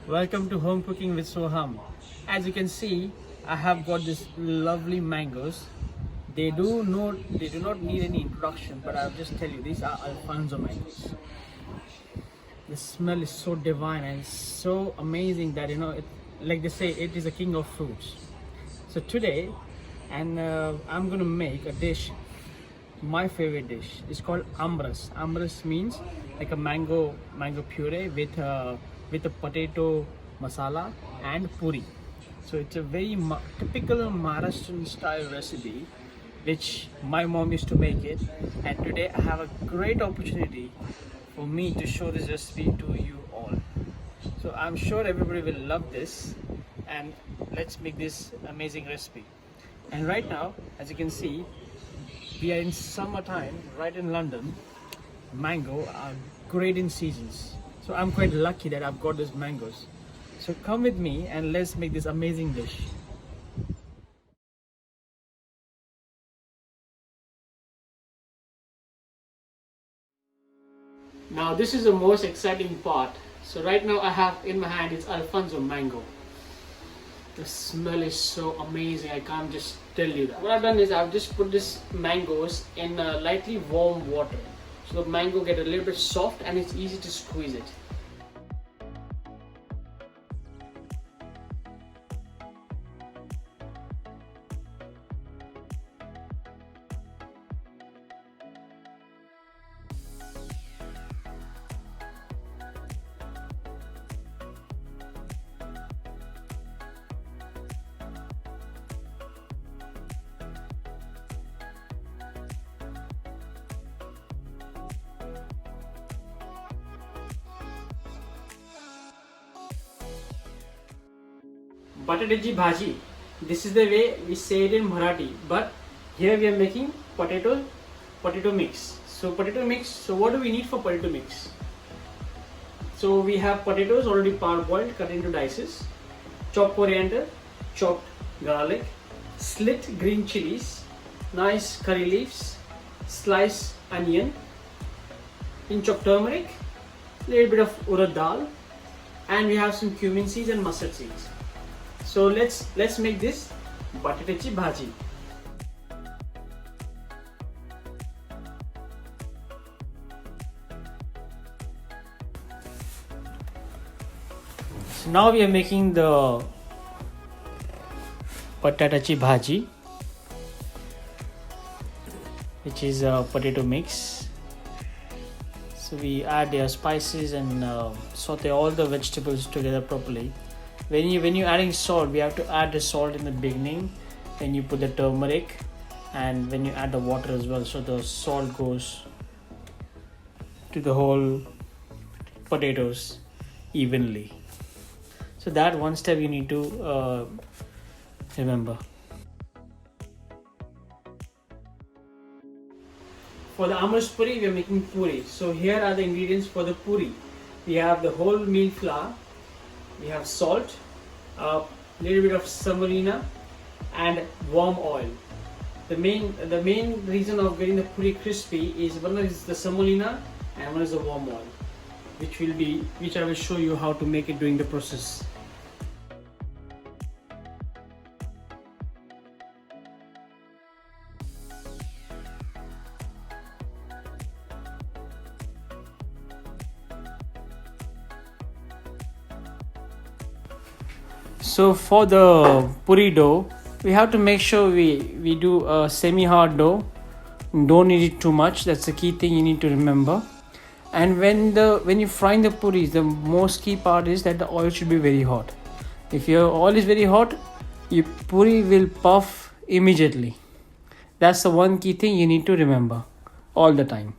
Welcome to Home Cooking with Soham. As you can see, I have got this lovely mangoes. They do not need any introduction, but I'll just tell you these are Alfonso mangoes. The smell is so divine and so amazing that like they say, it is a king of fruits. So today, I'm gonna make a dish. My favorite dish is called Aamras. Aamras means like a mango puree with a potato masala and puri. So it's a very typical Maharashtrian style recipe, which my mom used to make it. And today I have a great opportunity for me to show this recipe to you all. So I'm sure everybody will love this, and let's make this amazing recipe. And right now, as you can see, we are in summertime, right in London. Mango are great in seasons. So I'm quite lucky that I've got these mangoes. So come with me and let's make this amazing dish. Now this is the most exciting part. So right now I have in my hand it's Alfonso Mango. The smell is so amazing, I can't just tell you that. What I've done is I've just put this mangoes in lightly warm water. So the mango get a little bit soft and it's easy to squeeze it. Batatyachi Bhaji. This is the way we say it in Marathi, but here we are making potato mix. So potato mix. So what do we need for potato mix? So we have potatoes already parboiled, cut into dices, chopped coriander, chopped garlic, slit green chilies, nice curry leaves, sliced onion, pinch of turmeric, little bit of urad dal, and we have some cumin seeds and mustard seeds. So let's make this batatyachi bhaji. So now we are making the batatyachi bhaji, which is a potato mix. So we add the spices and saute all the vegetables together properly. When you're adding salt, we have to add the salt in the beginning. Then you put the turmeric, and when you add the water as well, so the salt goes to the whole potatoes evenly. So that one step you need to remember. For the Aamras puri, we are making puri. So here are the ingredients for the puri. We have the whole meal flour. We have salt, a little bit of semolina, and warm oil. The main reason of getting the puri crispy is one is the semolina and one is the warm oil, which I will show you how to make it during the process. So for the puri dough, we have to make sure we do a semi-hard dough. Don't need it too much. That's the key thing you need to remember. And when you frying the puris, the most key part is that the oil should be very hot. If your oil is very hot, your puri will puff immediately. That's the one key thing you need to remember all the time.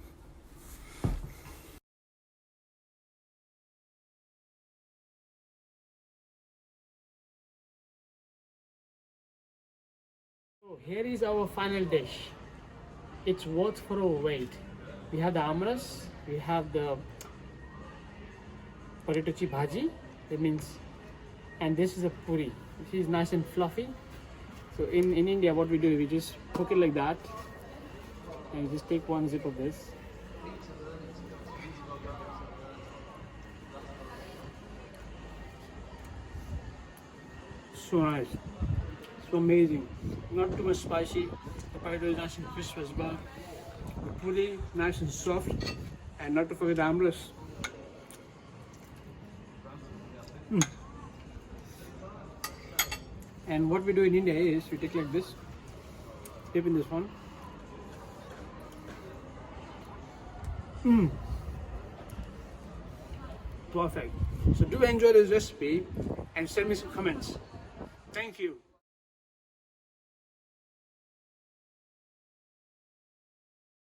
So here is our final dish. It's worth for a wait. We have the Amaras, we have the batatyachi bhaji, that means, and this is a puri. This is nice and fluffy. So in India, what we do, we just cook it like that, and just take one zip of this. So nice. So amazing. Not too much spicy. The potato is nice and crisp as well. The puri nice and soft. And not to forget the Aamras. And what we do in India is we take like this, dip in this one. Perfect. So do enjoy this recipe and send me some comments. Thank you.